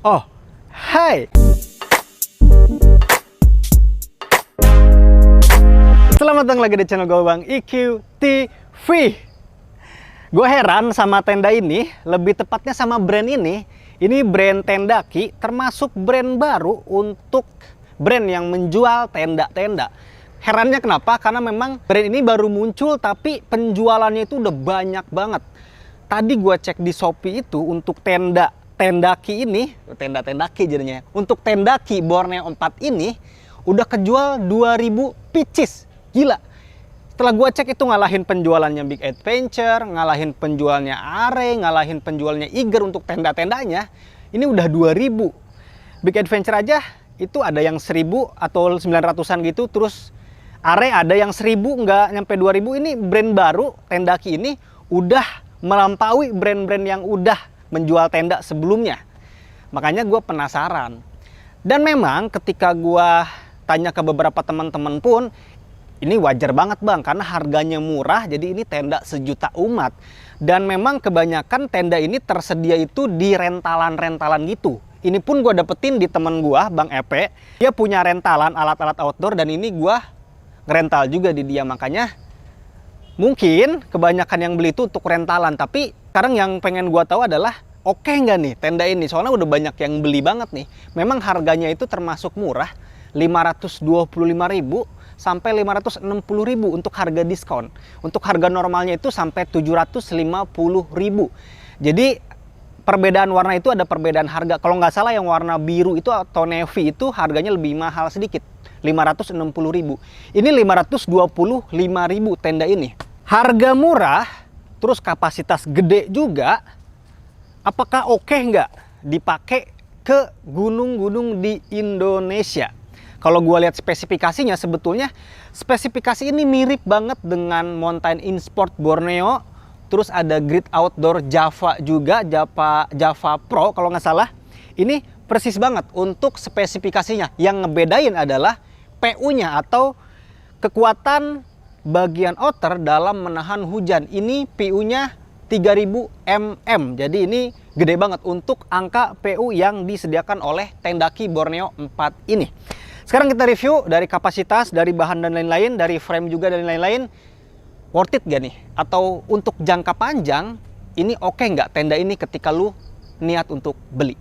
Oh, hai! Selamat datang lagi di channel gue Bang IQ TV. Gue heran sama tenda ini, lebih tepatnya sama brand ini. Ini brand Tendaki, termasuk brand baru untuk brand yang menjual tenda-tenda. Herannya kenapa? Karena memang brand ini baru muncul, tapi penjualannya itu udah banyak banget. Tadi gue cek di Shopee itu untuk Tendaki ini, Tendaki jadinya. Untuk Tendaki Borneo 4 ini udah kejual 2000 pieces. Gila. Setelah gue cek itu ngalahin penjualannya Big Adventure, ngalahin penjualnya Are, ngalahin penjualnya Iger untuk tenda-tendanya. Ini udah 2000. Big Adventure aja itu ada yang 1000 atau 900-an gitu. Terus Are ada yang 1000 nggak nyampe 2000. Ini brand baru Tendaki ini udah melampaui brand-brand yang udah menjual tenda sebelumnya. Makanya gue penasaran. Dan memang ketika gue tanya ke beberapa teman-teman pun, ini wajar banget bang, karena harganya murah, jadi ini tenda sejuta umat. Dan memang kebanyakan tenda ini tersedia itu di rentalan-rentalan gitu. Ini pun gue dapetin di temen gue, Bang Epe. Dia punya rentalan alat-alat outdoor dan ini gue ngerental juga di dia. Makanya mungkin kebanyakan yang beli itu untuk rentalan. Tapi sekarang yang pengen gue tahu adalah, oke nggak nih tenda ini? Soalnya udah banyak yang beli banget nih. Memang harganya itu termasuk murah, 525.000 sampai 560.000 untuk harga diskon. Untuk harga normalnya itu sampai 750.000. Jadi perbedaan warna itu ada perbedaan harga. Kalau nggak salah yang warna biru itu atau navy itu harganya lebih mahal sedikit, 560.000. Ini 525.000 tenda ini. Harga murah, terus kapasitas gede juga. Apakah oke nggak dipakai ke gunung-gunung di Indonesia? Kalau gue lihat spesifikasinya, sebetulnya spesifikasi ini mirip banget dengan Mountain InSport Borneo. Terus ada Grid Outdoor Java juga, Java Pro kalau nggak salah. Ini persis banget untuk spesifikasinya. Yang ngebedain adalah PU-nya atau kekuatan bagian outer dalam menahan hujan. Ini PU-nya 3000 mm. Jadi ini gede banget untuk angka PU yang disediakan oleh Tendaki Borneo 4 ini. Sekarang kita review dari kapasitas, dari bahan dan lain-lain, dari frame juga dan lain-lain. Worth it gak nih? Atau untuk jangka panjang, ini oke nggak tenda ini ketika lu niat untuk beli?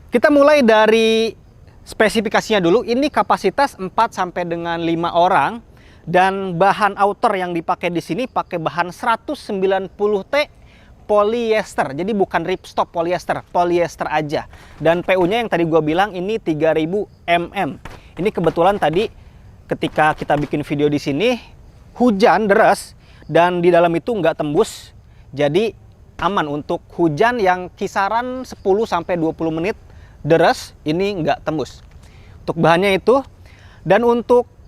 Kita mulai dari spesifikasinya dulu. Ini kapasitas 4 sampai dengan 5 orang. Dan bahan outer yang dipakai di sini pakai bahan 190T polyester. Jadi bukan ripstop polyester aja. Dan PU-nya yang tadi gue bilang ini 3000 mm. Ini kebetulan tadi ketika kita bikin video di sini hujan deras dan di dalam itu nggak tembus. Jadi aman untuk hujan yang kisaran 10 sampai 20 menit deras ini nggak tembus. Untuk bahannya itu. Dan untuk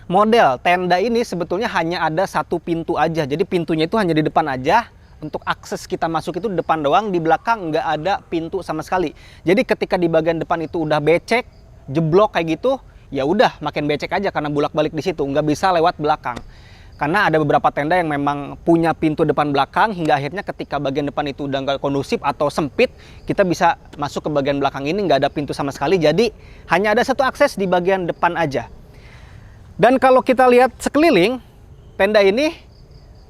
model tenda ini sebetulnya hanya ada satu pintu aja. Jadi pintunya itu hanya di depan aja. Untuk akses kita masuk itu di depan doang, di belakang nggak ada pintu sama sekali. Jadi ketika di bagian depan itu udah becek, jeblok kayak gitu, ya udah makin becek aja karena bolak-balik di situ, nggak bisa lewat belakang. Karena ada beberapa tenda yang memang punya pintu depan belakang, hingga akhirnya ketika bagian depan itu udah nggak kondusif atau sempit, kita bisa masuk ke bagian belakang ini nggak ada pintu sama sekali. Jadi hanya ada satu akses di bagian depan aja. Dan kalau kita lihat sekeliling, tenda ini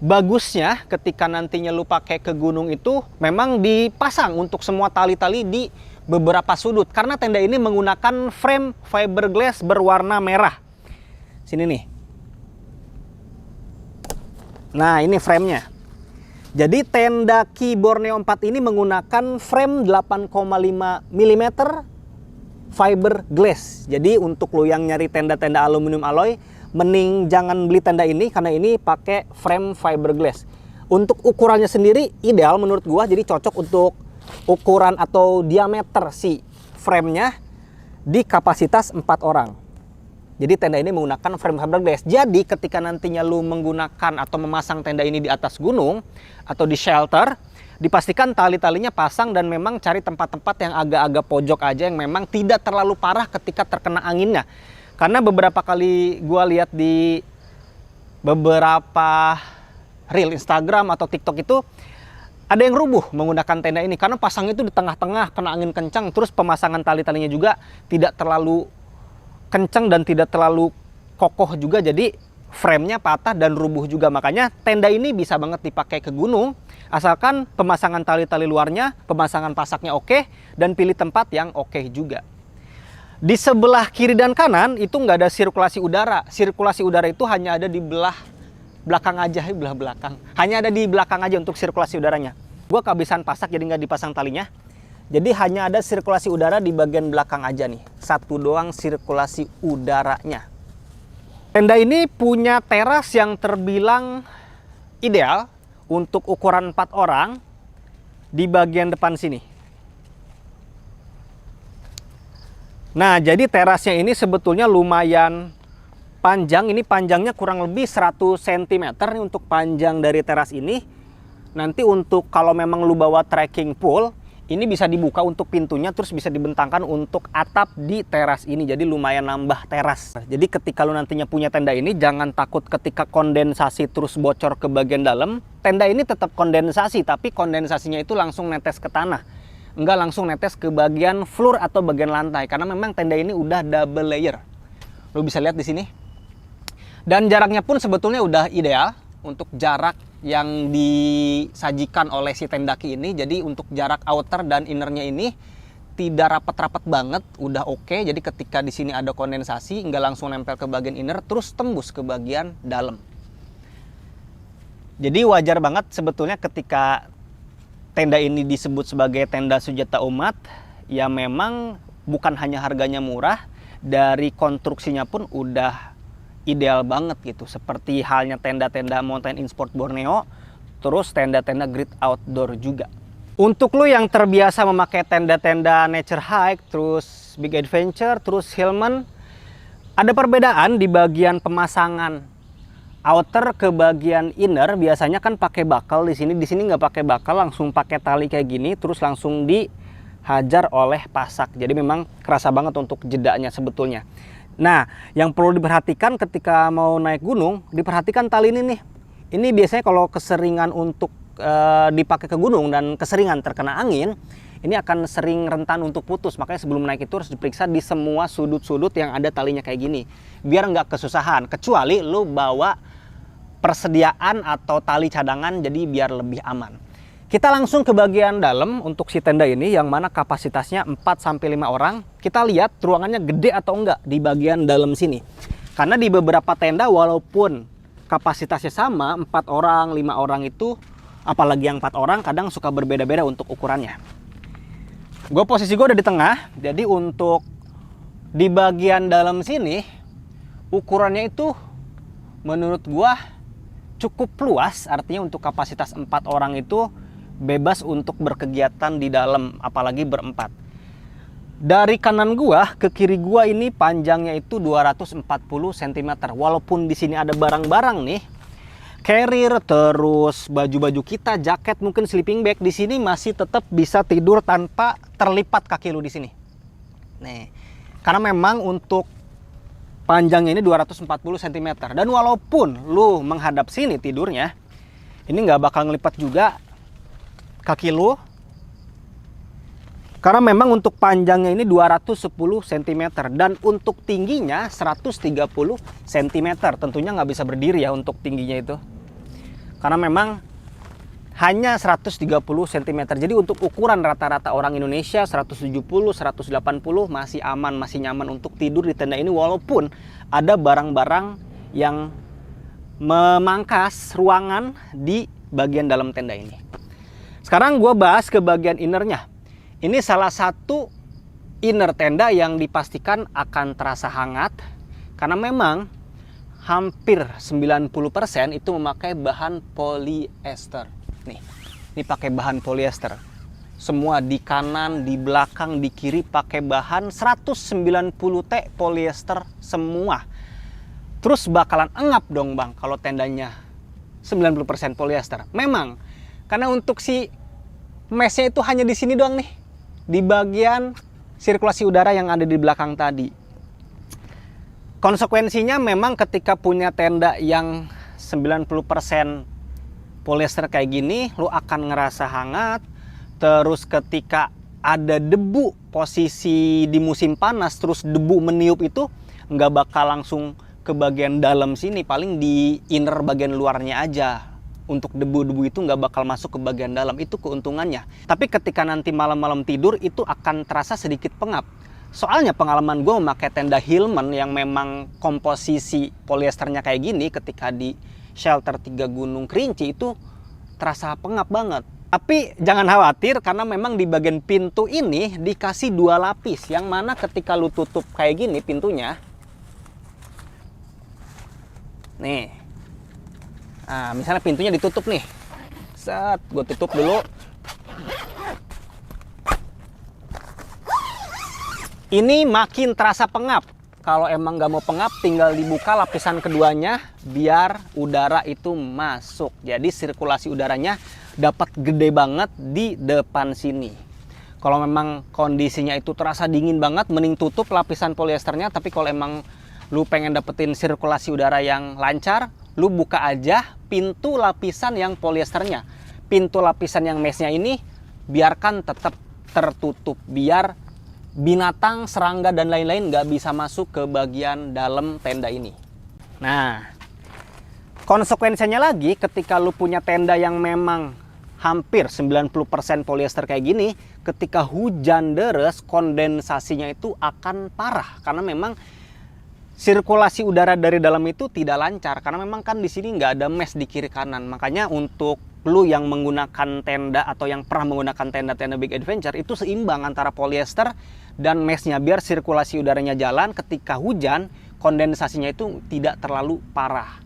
bagusnya ketika nantinya lu pakai ke gunung itu memang dipasang untuk semua tali-tali di beberapa sudut. Karena tenda ini menggunakan frame fiberglass berwarna merah. Sini nih. Nah ini framenya. Jadi Tendaki Borneo 4 ini menggunakan frame 8,5 mm fiberglass. Jadi untuk lu yang nyari tenda-tenda aluminium alloy, mending jangan beli tenda ini karena ini pakai frame fiberglass. Untuk ukurannya sendiri ideal menurut gua, jadi cocok untuk ukuran atau diameter si framenya di kapasitas 4 orang. Jadi tenda ini menggunakan frame fiberglass. Jadi ketika nantinya lu menggunakan atau memasang tenda ini di atas gunung atau di shelter, dipastikan tali-talinya pasang dan memang cari tempat-tempat yang agak-agak pojok aja yang memang tidak terlalu parah ketika terkena anginnya. Karena beberapa kali gue lihat di beberapa reel Instagram atau TikTok itu Ada yang rubuh menggunakan tenda ini karena pasang itu di tengah-tengah, kena angin kencang, terus pemasangan tali-talinya juga tidak terlalu kencang dan tidak terlalu kokoh juga, jadi frame-nya patah dan rubuh juga. Makanya tenda ini bisa banget dipakai ke gunung, asalkan pemasangan tali-tali luarnya, pemasangan pasaknya oke, dan pilih tempat yang oke juga. Di sebelah kiri dan kanan itu nggak ada sirkulasi udara. Sirkulasi udara itu hanya ada di belakang aja, belakang. Hanya ada di belakang aja untuk sirkulasi udaranya. Gue kehabisan pasak jadi nggak dipasang talinya. Jadi hanya ada sirkulasi udara di bagian belakang aja nih. Satu doang sirkulasi udaranya. Tenda ini punya teras yang terbilang ideal untuk ukuran 4 orang di bagian depan sini. Nah, jadi terasnya ini sebetulnya lumayan panjang. Ini panjangnya kurang lebih 100 cm nih untuk panjang dari teras ini. Nanti untuk kalau memang lu bawa trekking pole, ini bisa dibuka untuk pintunya, terus bisa dibentangkan untuk atap di teras ini. Jadi lumayan nambah teras. Jadi ketika lu nantinya punya tenda ini, jangan takut ketika kondensasi terus bocor ke bagian dalam. Tenda ini tetap kondensasi, tapi kondensasinya itu langsung netes ke tanah. Enggak langsung netes ke bagian floor atau bagian lantai. Karena memang tenda ini udah double layer. Lu bisa lihat di sini. Dan jaraknya pun sebetulnya udah ideal untuk jarak yang disajikan oleh si tendaki ini. Jadi untuk jarak outer dan innernya ini tidak rapat-rapat banget, udah oke. Jadi ketika di sini ada kondensasi, nggak langsung nempel ke bagian inner, terus tembus ke bagian dalam. Jadi wajar banget sebetulnya ketika tenda ini disebut sebagai tenda Sujata Umat, ya memang bukan hanya harganya murah, dari konstruksinya pun udah ideal banget gitu. Seperti halnya tenda-tenda Mountain in Sport Borneo, terus tenda-tenda Great Outdoor juga. Untuk lu yang terbiasa memakai tenda-tenda Nature Hike, terus Big Adventure, terus Hillman, ada perbedaan di bagian pemasangan outer ke bagian inner. Biasanya kan pakai bakal di sini nggak pakai bakal, langsung pakai tali kayak gini, terus langsung dihajar oleh pasak. Jadi memang kerasa banget untuk jedanya sebetulnya. Nah, yang perlu diperhatikan ketika mau naik gunung, diperhatikan tali ini nih. Ini biasanya kalau keseringan untuk dipakai ke gunung dan keseringan terkena angin, ini akan sering rentan untuk putus. Makanya sebelum naik itu harus diperiksa di semua sudut-sudut yang ada talinya kayak gini. Biar nggak kesusahan, kecuali lu bawa persediaan atau tali cadangan, jadi biar lebih aman. Kita langsung ke bagian dalam untuk si tenda ini, yang mana kapasitasnya 4-5 orang. Kita lihat ruangannya gede atau enggak di bagian dalam sini. Karena di beberapa tenda walaupun kapasitasnya sama, 4 orang, 5 orang itu, apalagi yang 4 orang, kadang suka berbeda-beda untuk ukurannya. Posisi gue udah di tengah, jadi untuk di bagian dalam sini, ukurannya itu menurut gue cukup luas. Artinya untuk kapasitas 4 orang itu bebas untuk berkegiatan di dalam, apalagi berempat. Dari kanan gua ke kiri gua ini panjangnya itu 240 cm. Walaupun di sini ada barang-barang nih, carrier, terus baju-baju kita, jaket, mungkin sleeping bag, di sini masih tetap bisa tidur tanpa terlipat kaki lu di sini. Nih, karena memang untuk panjangnya ini 240 cm. Dan walaupun lu menghadap sini tidurnya, ini nggak bakal ngelipat juga kaki lu, karena memang untuk panjangnya ini 210 cm dan untuk tingginya 130 cm. Tentunya nggak bisa berdiri ya untuk tingginya itu, karena memang hanya 130 cm. Jadi untuk ukuran rata-rata orang Indonesia 170, 180 masih aman, masih nyaman untuk tidur di tenda ini, walaupun ada barang-barang yang memangkas ruangan di bagian dalam tenda ini. Sekarang gue bahas ke bagian innernya. Ini salah satu inner tenda yang dipastikan akan terasa hangat, karena memang hampir 90% itu memakai bahan polyester. Nih, ini pakai bahan polyester. Semua di kanan, di belakang, di kiri pakai bahan 190T polyester semua. Terus bakalan engap dong bang kalau tendanya 90% polyester. Memang, karena untuk si mesnya itu hanya di sini doang nih, di bagian sirkulasi udara yang ada di belakang tadi. Konsekuensinya memang ketika punya tenda yang 90% polyester kayak gini, lu akan ngerasa hangat. Terus ketika ada debu, posisi di musim panas, terus debu meniup itu nggak bakal langsung ke bagian dalam sini, paling di inner bagian luarnya aja. Untuk debu-debu itu nggak bakal masuk ke bagian dalam, itu keuntungannya. Tapi ketika nanti malam-malam tidur itu akan terasa sedikit pengap. Soalnya pengalaman gue memakai tenda Hillman yang memang komposisi polyesternya kayak gini, ketika di shelter 3 Gunung Kerinci itu terasa pengap banget. Tapi jangan khawatir karena memang di bagian pintu ini dikasih 2 lapis, yang mana ketika lu tutup kayak gini pintunya, nih, nah misalnya pintunya ditutup nih, set, gue tutup dulu. Ini makin terasa pengap. Kalau emang nggak mau pengap, tinggal dibuka lapisan keduanya biar udara itu masuk. Jadi sirkulasi udaranya dapat gede banget di depan sini. Kalau memang kondisinya itu terasa dingin banget, mending tutup lapisan polyesternya. Tapi kalau emang lu pengen dapetin sirkulasi udara yang lancar, lu buka aja pintu lapisan yang polyesternya. Pintu lapisan yang mesnya ini biarkan tetap tertutup, biar binatang, serangga, dan lain-lain nggak bisa masuk ke bagian dalam tenda ini. Nah, konsekuensinya lagi ketika lu punya tenda yang memang hampir 90% polyester kayak gini, ketika hujan deres, kondensasinya itu akan parah. Karena memang sirkulasi udara dari dalam itu tidak lancar. Karena memang kan di sini nggak ada mesh di kiri kanan. Makanya untuk lu yang menggunakan tenda atau yang pernah menggunakan tenda-tenda Big Adventure itu seimbang antara polyester dan meshnya, biar sirkulasi udaranya jalan. Ketika hujan, kondensasinya itu tidak terlalu parah.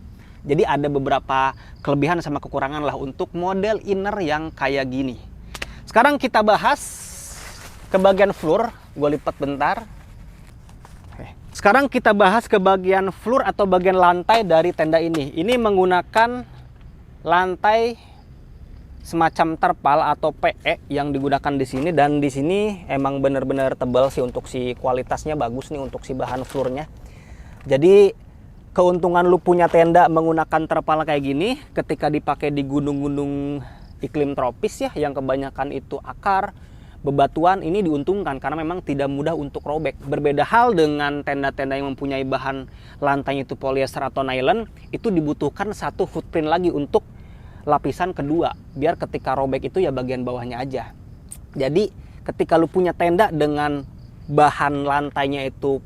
Jadi ada beberapa kelebihan sama kekurangan lah untuk model inner yang kayak gini. Sekarang kita bahas ke bagian floor. Gue lipat bentar. Sekarang kita bahas ke bagian floor atau bagian lantai dari tenda ini. Ini menggunakan lantai semacam terpal atau PE yang digunakan di sini, dan di sini emang bener-bener tebal sih, untuk si kualitasnya bagus nih untuk si bahan floornya. Jadi keuntungan lu punya tenda menggunakan terpal kayak gini, ketika dipakai di gunung-gunung iklim tropis ya, yang kebanyakan itu akar, bebatuan, ini diuntungkan karena memang tidak mudah untuk robek. Berbeda hal dengan tenda-tenda yang mempunyai bahan lantainya itu polyester atau nylon, itu dibutuhkan satu footprint lagi untuk lapisan kedua, biar ketika robek itu ya bagian bawahnya aja. Jadi ketika lu punya tenda dengan bahan lantainya itu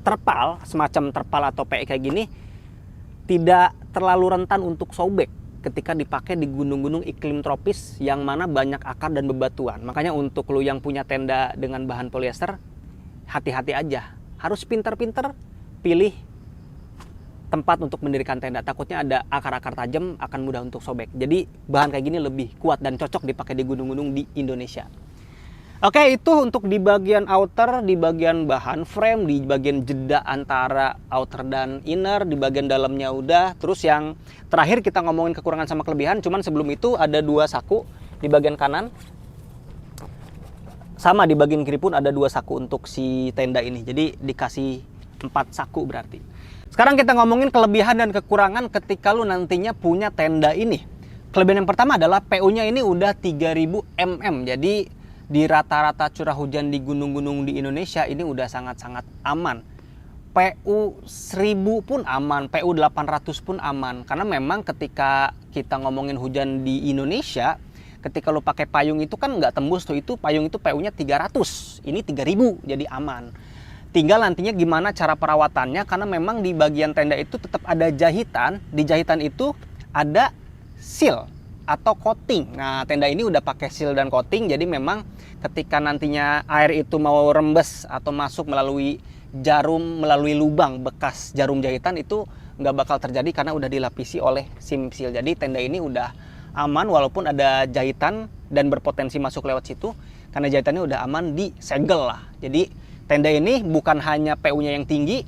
terpal, semacam terpal atau PE kayak gini, tidak terlalu rentan untuk sobek ketika dipakai di gunung-gunung iklim tropis yang mana banyak akar dan bebatuan. Makanya untuk lu yang punya tenda dengan bahan polyester, hati-hati aja, harus pinter-pinter pilih tempat untuk mendirikan tenda. Takutnya ada akar-akar tajam, akan mudah untuk sobek. Jadi bahan kayak gini lebih kuat dan cocok dipakai di gunung-gunung di Indonesia. Oke, itu untuk di bagian outer, di bagian bahan frame, di bagian jeda antara outer dan inner, di bagian dalamnya udah. Terus yang terakhir kita ngomongin kekurangan sama kelebihan, cuman sebelum itu ada 2 saku di bagian kanan. Sama di bagian kiri pun ada 2 saku untuk si tenda ini. Jadi dikasih 4 saku berarti. Sekarang kita ngomongin kelebihan dan kekurangan ketika lu nantinya punya tenda ini. Kelebihan yang pertama adalah PU-nya ini udah 3000 mm. Jadi di rata-rata curah hujan di gunung-gunung di Indonesia ini udah sangat-sangat aman. PU 1000 pun aman, PU 800 pun aman. Karena memang ketika kita ngomongin hujan di Indonesia, ketika lu pakai payung itu kan nggak tembus tuh, itu payung itu PU-nya 300. Ini 3000, jadi aman. Tinggal nantinya gimana cara perawatannya, karena memang di bagian tenda itu tetap ada jahitan. Di jahitan itu ada seal atau coating. Nah, tenda ini udah pakai seal dan coating, jadi memang ketika nantinya air itu mau rembes atau masuk melalui jarum, melalui lubang bekas jarum jahitan, itu nggak bakal terjadi karena udah dilapisi oleh sim seal. Jadi tenda ini udah aman walaupun ada jahitan dan berpotensi masuk lewat situ, karena jahitannya udah aman disegel lah. Jadi tenda ini bukan hanya PU-nya yang tinggi,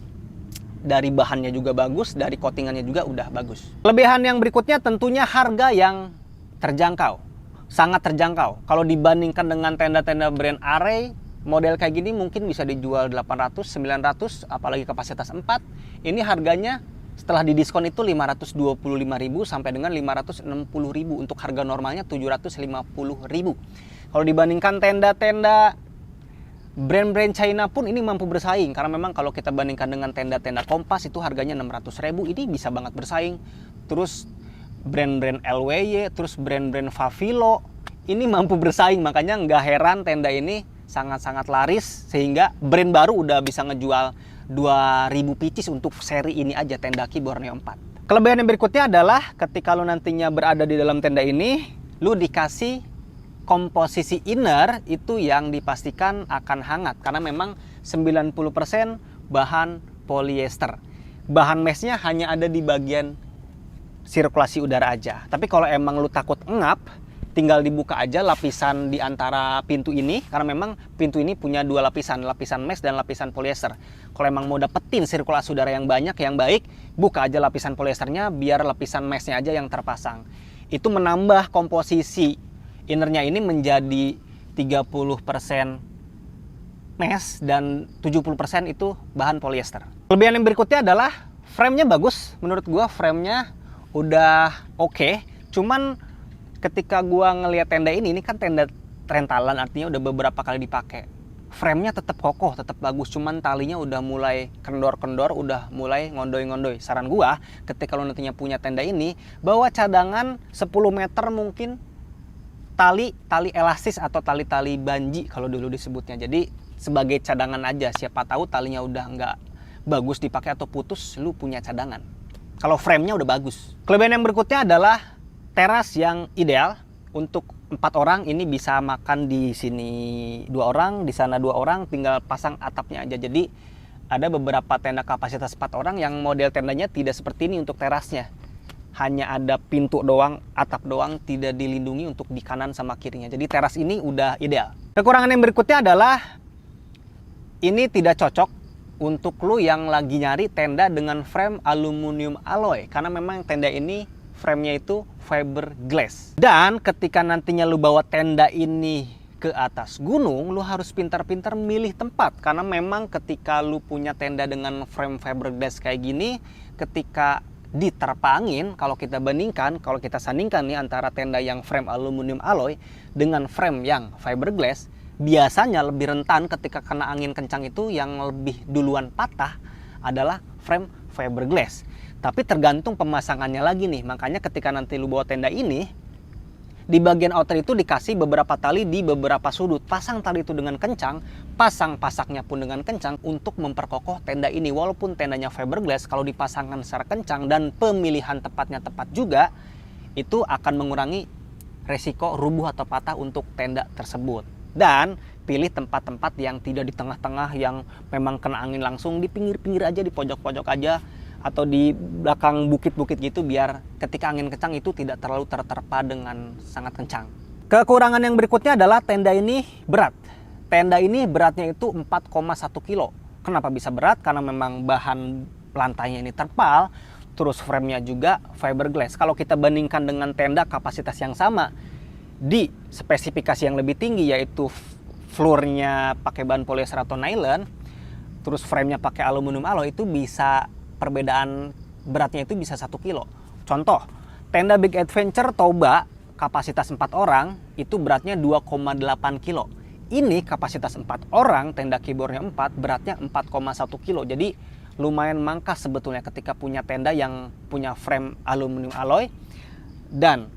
dari bahannya juga bagus, dari coatingannya juga udah bagus. Kelebihan yang berikutnya tentunya harga yang terjangkau. Sangat terjangkau. Kalau dibandingkan dengan tenda-tenda brand Array, model kayak gini mungkin bisa dijual 800, 900, apalagi kapasitas 4. Ini harganya Setelah didiskon itu 525.000 sampai dengan 560.000. Untuk harga normalnya 750.000. Kalau dibandingkan tenda-tenda brand-brand China pun ini mampu bersaing, karena memang kalau kita bandingkan dengan tenda-tenda Kompas itu harganya 600.000, ini bisa banget bersaing. Terus brand-brand LWY, terus brand-brand Favilo ini mampu bersaing, makanya nggak heran tenda ini sangat-sangat laris, sehingga brand baru udah bisa ngejual 2000 pieces untuk seri ini aja, tenda Ki Borneo 4. Kelebihan yang berikutnya adalah ketika lu nantinya berada di dalam tenda ini, lu dikasih komposisi inner itu yang dipastikan akan hangat, karena memang 90% bahan polyester. Bahan meshnya hanya ada di bagian sirkulasi udara aja. Tapi kalau emang lu takut engap, tinggal dibuka aja lapisan di antara pintu ini, karena memang pintu ini punya dua lapisan, lapisan mesh dan lapisan polyester. Kalau emang mau dapetin sirkulasi udara yang banyak, yang baik, buka aja lapisan polyesternya, biar lapisan meshnya aja yang terpasang. Itu menambah komposisi innernya ini menjadi 30% mesh dan 70% itu bahan polyester. Kelebihan yang berikutnya adalah frame-nya bagus. Menurut gua frame-nya udah oke. Cuman ketika gua ngelihat tenda ini kan tenda rentalan, artinya udah beberapa kali dipakai. Frame-nya tetap kokoh, tetap bagus, cuman talinya udah mulai kendor-kendor, udah mulai ngondoy-ngondoy. Saran gua, ketika lo nantinya punya tenda ini, bawa cadangan 10 meter mungkin tali elastis atau tali banji kalau dulu disebutnya. Jadi sebagai cadangan aja, siapa tahu talinya udah nggak bagus dipakai atau putus, lu punya cadangan. Kalau frame-nya udah bagus. Kelebihan yang berikutnya adalah teras yang ideal untuk 4 orang. Ini bisa makan di sini 2 orang, di sana 2 orang, tinggal pasang atapnya aja. Jadi ada beberapa tenda kapasitas 4 orang yang model tendanya tidak seperti ini untuk terasnya. Hanya ada pintu doang, atap doang, tidak dilindungi untuk di kanan sama kirinya. Jadi teras ini udah ideal. Kekurangan yang berikutnya adalah ini tidak cocok untuk lu yang lagi nyari tenda dengan frame aluminium alloy, karena memang tenda ini frame-nya itu fiberglass. Dan ketika nantinya lu bawa tenda ini ke atas gunung, lu harus pintar-pintar milih tempat, karena memang ketika lu punya tenda dengan frame fiberglass kayak gini, ketika diterpa angin, kalau kita sandingkan nih antara tenda yang frame aluminium alloy dengan frame yang fiberglass, biasanya lebih rentan ketika kena angin kencang itu. Yang lebih duluan patah adalah frame fiberglass. Tapi tergantung pemasangannya lagi nih. Makanya ketika nanti lu bawa tenda ini, di bagian outer itu dikasih beberapa tali di beberapa sudut. Pasang tali itu dengan kencang, pasang pasaknya pun dengan kencang untuk memperkokoh tenda ini. Walaupun tendanya fiberglass, kalau dipasangkan secara kencang dan pemilihan tempatnya tepat juga, itu akan mengurangi resiko rubuh atau patah untuk tenda tersebut. Dan pilih tempat-tempat yang tidak di tengah-tengah, yang memang kena angin langsung, di pinggir-pinggir aja, di pojok-pojok aja, atau di belakang bukit-bukit gitu, biar ketika angin kencang itu tidak terlalu terterpa dengan sangat kencang. Kekurangan yang berikutnya adalah tenda ini berat. Tenda ini beratnya itu 4,1 kilo. Kenapa bisa berat? Karena memang bahan lantainya ini terpal, terus frame-nya juga fiberglass. Kalau kita bandingkan dengan tenda kapasitas yang sama di spesifikasi yang lebih tinggi, yaitu floor-nya pakai bahan polyester atau nylon, terus frame-nya pakai aluminium alloy, itu bisa perbedaan beratnya itu bisa 1 kilo. Contoh, tenda Big Adventure Toba kapasitas 4 orang itu beratnya 2,8 kilo. Ini kapasitas 4 orang tenda Ki Borneo 4 beratnya 4,1 kilo. Jadi lumayan mangkas sebetulnya ketika punya tenda yang punya frame aluminium alloy dan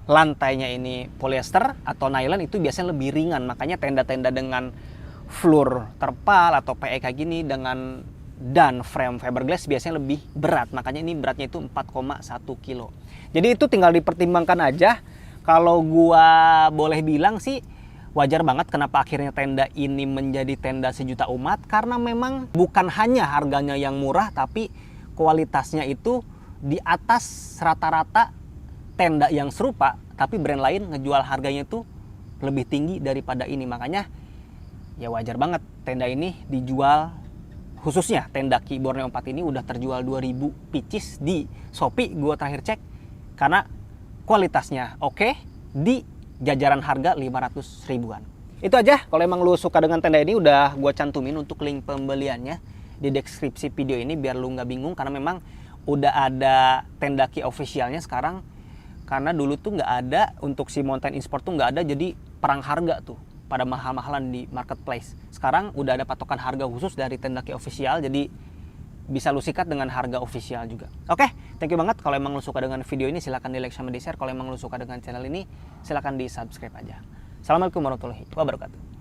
lantainya ini polyester atau nylon, itu biasanya lebih ringan. Makanya tenda-tenda dengan floor terpal atau PE kayak gini dan frame fiberglass biasanya lebih berat. Makanya ini beratnya itu 4,1 kilo. Jadi itu tinggal dipertimbangkan aja. Kalau gua boleh bilang sih, wajar banget kenapa akhirnya tenda ini menjadi tenda sejuta umat. Karena memang bukan hanya harganya yang murah, tapi kualitasnya itu di atas rata-rata tenda yang serupa, tapi brand lain ngejual harganya itu lebih tinggi daripada ini. Makanya ya wajar banget tenda ini dijual. Khususnya tenda Ki Borneo 4 ini udah terjual 2000 pieces di Shopee, gue terakhir cek. Karena kualitasnya oke, di jajaran harga 500 ribuan. Itu aja, kalau emang lu suka dengan tenda ini, udah gue cantumin untuk link pembeliannya di deskripsi video ini biar lu nggak bingung, karena memang udah ada Tendaki officialnya sekarang. Karena dulu tuh nggak ada, untuk si Mountain Esport tuh nggak ada, jadi perang harga tuh pada mahal-mahalan di marketplace. Sekarang udah ada patokan harga khusus dari Tendaki official, jadi bisa lu sikat dengan harga official juga. Oke, thank you banget. Kalau emang lu suka dengan video ini silahkan di like sama di share. Kalau emang lu suka dengan channel ini silahkan di subscribe aja. Assalamualaikum warahmatullahi wabarakatuh.